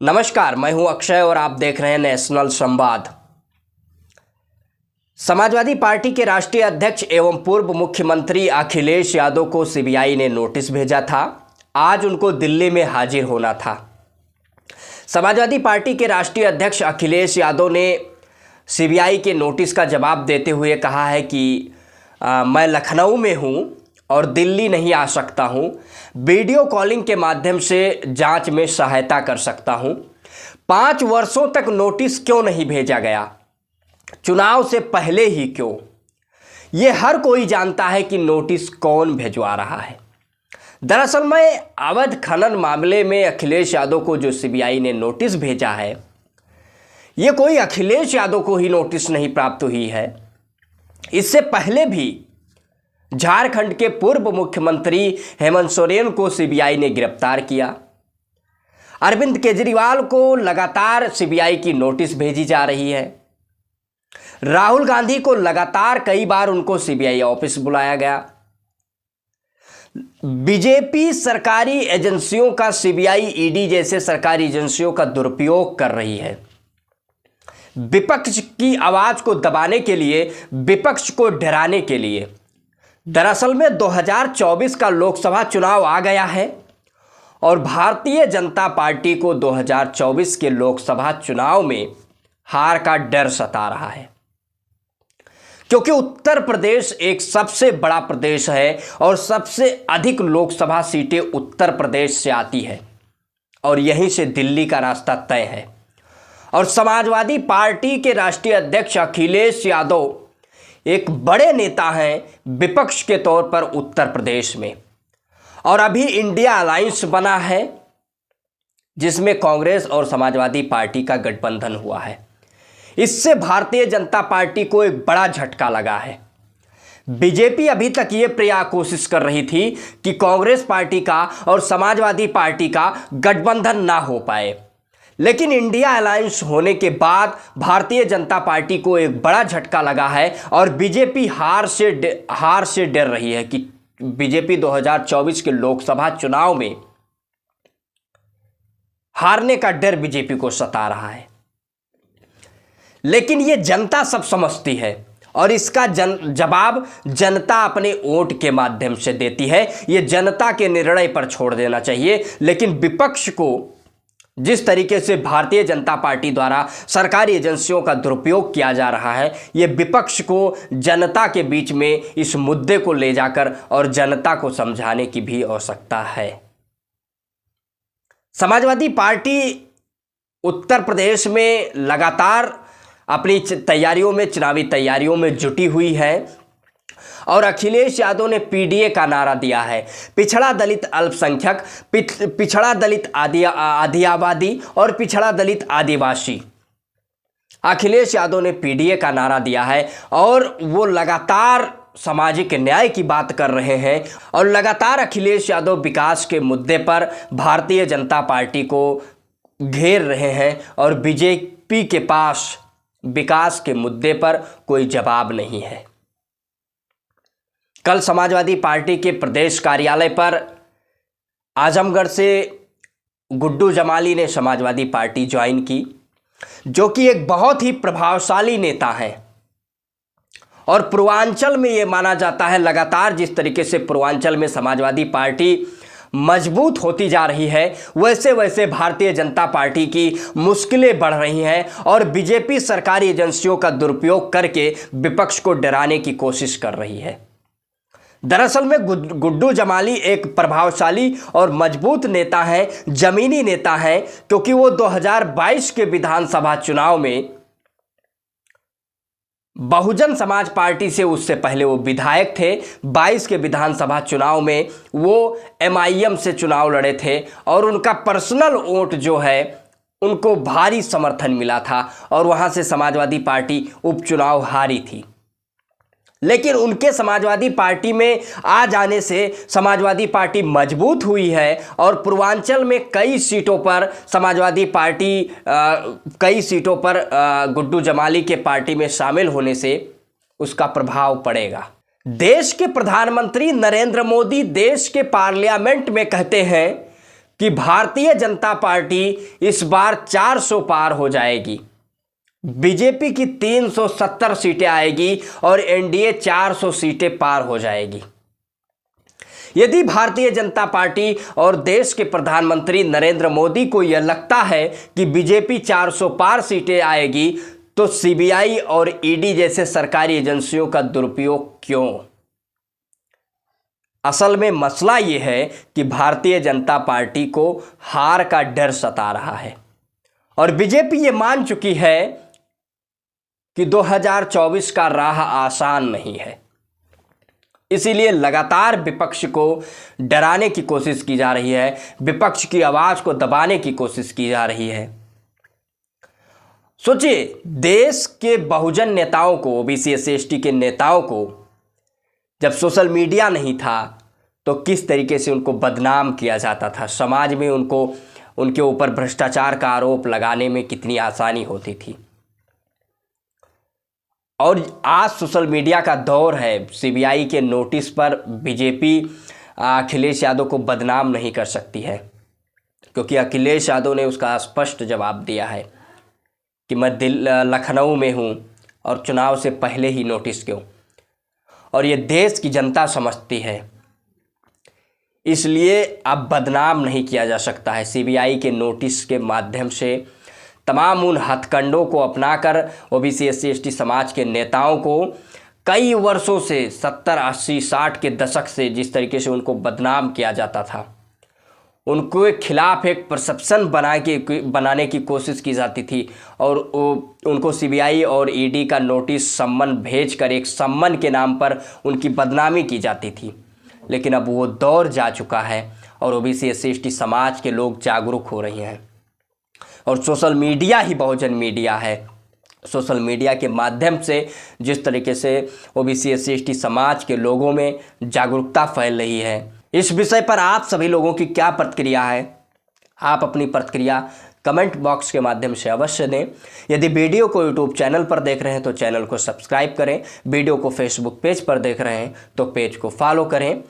नमस्कार, मैं हूं अक्षय और आप देख रहे हैं नेशनल संवाद। समाजवादी पार्टी के राष्ट्रीय अध्यक्ष एवं पूर्व मुख्यमंत्री अखिलेश यादव को सीबीआई ने नोटिस भेजा था। आज उनको दिल्ली में हाजिर होना था। समाजवादी पार्टी के राष्ट्रीय अध्यक्ष अखिलेश यादव ने सीबीआई के नोटिस का जवाब देते हुए कहा है कि मैं लखनऊ में हूं और दिल्ली नहीं आ सकता हूं। वीडियो कॉलिंग के माध्यम से जांच में सहायता कर सकता हूं। 5 वर्षों तक नोटिस क्यों नहीं भेजा गया? चुनाव से पहले ही क्यों? ये हर कोई जानता है कि नोटिस कौन भिजवा रहा है। दरअसल में अवैध खनन मामले में अखिलेश यादव को जो सीबीआई ने नोटिस भेजा है, ये कोई अखिलेश यादव को ही नोटिस नहीं प्राप्त हुई है। इससे पहले भी झारखंड के पूर्व मुख्यमंत्री हेमंत सोरेन को सीबीआई ने गिरफ्तार किया। अरविंद केजरीवाल को लगातार सीबीआई की नोटिस भेजी जा रही है। राहुल गांधी को लगातार कई बार उनको सीबीआई ऑफिस बुलाया गया। बीजेपी सरकारी एजेंसियों का सीबीआई, ईडी जैसे सरकारी एजेंसियों का दुरुपयोग कर रही है। विपक्ष की आवाज को दबाने के लिए, विपक्ष को डराने के लिए। दरअसल में 2024 का लोकसभा चुनाव आ गया है और भारतीय जनता पार्टी को 2024 के लोकसभा चुनाव में हार का डर सता रहा है, क्योंकि उत्तर प्रदेश एक सबसे बड़ा प्रदेश है और सबसे अधिक लोकसभा सीटें उत्तर प्रदेश से आती है और यहीं से दिल्ली का रास्ता तय है। और समाजवादी पार्टी के राष्ट्रीय अध्यक्ष अखिलेश यादव एक बड़े नेता हैं विपक्ष के तौर पर उत्तर प्रदेश में, और अभी इंडिया अलायंस बना है जिसमें कांग्रेस और समाजवादी पार्टी का गठबंधन हुआ है। इससे भारतीय जनता पार्टी को एक बड़ा झटका लगा है। बीजेपी अभी तक ये कोशिश कर रही थी कि कांग्रेस पार्टी का और समाजवादी पार्टी का गठबंधन ना हो पाए, लेकिन इंडिया अलायंस होने के बाद भारतीय जनता पार्टी को एक बड़ा झटका लगा है और बीजेपी हार से डर रही है कि बीजेपी 2024 के लोकसभा चुनाव में हारने का डर बीजेपी को सता रहा है। लेकिन ये जनता सब समझती है और इसका जवाब जनता अपने वोट के माध्यम से देती है। ये जनता के निर्णय पर छोड़ देना चाहिए। लेकिन विपक्ष को जिस तरीके से भारतीय जनता पार्टी द्वारा सरकारी एजेंसियों का दुरुपयोग किया जा रहा है, ये विपक्ष को जनता के बीच में इस मुद्दे को ले जाकर और जनता को समझाने की भी आवश्यकता है। समाजवादी पार्टी उत्तर प्रदेश में लगातार अपनी चुनावी तैयारियों में जुटी हुई है और अखिलेश यादव ने पीडीए का नारा दिया है। पिछड़ा दलित अल्पसंख्यक, पिछड़ा दलित आदि आबादी और पिछड़ा दलित आदिवासी। अखिलेश यादव ने पीडीए का नारा दिया है और वो लगातार सामाजिक न्याय की बात कर रहे हैं और लगातार अखिलेश यादव विकास के मुद्दे पर भारतीय जनता पार्टी को घेर रहे हैं और बीजेपी के पास विकास के मुद्दे पर कोई जवाब नहीं है। कल समाजवादी पार्टी के प्रदेश कार्यालय पर आजमगढ़ से गुड्डू जमाली ने समाजवादी पार्टी ज्वाइन की, जो कि एक बहुत ही प्रभावशाली नेता हैं और पूर्वांचल में ये माना जाता है, लगातार जिस तरीके से पूर्वांचल में समाजवादी पार्टी मजबूत होती जा रही है, वैसे वैसे भारतीय जनता पार्टी की मुश्किलें बढ़ रही हैं और बीजेपी सरकारी एजेंसियों का दुरुपयोग करके विपक्ष को डराने की कोशिश कर रही है। दरअसल में गुड्डू जमाली एक प्रभावशाली और मजबूत नेता हैं, जमीनी नेता हैं, क्योंकि वो 2022 के विधानसभा चुनाव में बहुजन समाज पार्टी से, उससे पहले वो विधायक थे। 22 के विधानसभा चुनाव में वो एमआईएम से चुनाव लड़े थे और उनका पर्सनल वोट जो है उनको भारी समर्थन मिला था और वहां से समाजवादी पार्टी उपचुनाव हारी थी। लेकिन उनके समाजवादी पार्टी में आ जाने से समाजवादी पार्टी मजबूत हुई है और पूर्वांचल में कई सीटों पर समाजवादी पार्टी गुड्डू जमाली के पार्टी में शामिल होने से उसका प्रभाव पड़ेगा। देश के प्रधानमंत्री नरेंद्र मोदी देश के पार्लियामेंट में कहते हैं कि भारतीय जनता पार्टी इस बार 400 पार हो जाएगी, बीजेपी की 370 सीटें आएगी और एनडीए 400 सीटें पार हो जाएगी। यदि भारतीय जनता पार्टी और देश के प्रधानमंत्री नरेंद्र मोदी को यह लगता है कि बीजेपी 400 पार सीटें आएगी, तो सीबीआई और ईडी जैसे सरकारी एजेंसियों का दुरुपयोग क्यों? असल में मसला यह है कि भारतीय जनता पार्टी को हार का डर सता रहा है और बीजेपी ये मान चुकी है कि 2024 का राह आसान नहीं है। इसीलिए लगातार विपक्ष को डराने की कोशिश की जा रही है, विपक्ष की आवाज को दबाने की कोशिश की जा रही है। सोचिए, देश के बहुजन नेताओं को, ओबीसी एससी एसटी के नेताओं को जब सोशल मीडिया नहीं था तो किस तरीके से उनको बदनाम किया जाता था, समाज में उनके ऊपर भ्रष्टाचार का आरोप लगाने में कितनी आसानी होती थी। और आज सोशल मीडिया का दौर है, सीबीआई के नोटिस पर बीजेपी अखिलेश यादव को बदनाम नहीं कर सकती है, क्योंकि अखिलेश यादव ने उसका स्पष्ट जवाब दिया है कि मैं लखनऊ में हूं और चुनाव से पहले ही नोटिस क्यों। और ये देश की जनता समझती है, इसलिए अब बदनाम नहीं किया जा सकता है। सीबीआई के नोटिस के माध्यम से तमाम उन हथकंडों को अपनाकर ओबीसी एससी एसटी समाज के नेताओं को कई वर्षों से 70, 80, 60 के दशक से जिस तरीके से उनको बदनाम किया जाता था, उनके खिलाफ एक परसेप्शन बनाने की कोशिश की जाती थी और उनको सीबीआई और ईडी का नोटिस सम्मन भेजकर एक सम्मन के नाम पर उनकी बदनामी की जाती थी। लेकिन अब वो दौर जा चुका है और ओबीसी एससी एसटी समाज के लोग जागरूक हो रहे हैं और सोशल मीडिया ही बहुजन मीडिया है। सोशल मीडिया के माध्यम से जिस तरीके से ओबीसी एससी एसटी समाज के लोगों में जागरूकता फैल रही है, इस विषय पर आप सभी लोगों की क्या प्रतिक्रिया है? आप अपनी प्रतिक्रिया कमेंट बॉक्स के माध्यम से अवश्य दें। यदि वीडियो को यूट्यूब चैनल पर देख रहे हैं तो चैनल को सब्सक्राइब करें, वीडियो को फेसबुक पेज पर देख रहे हैं तो पेज को फॉलो करें।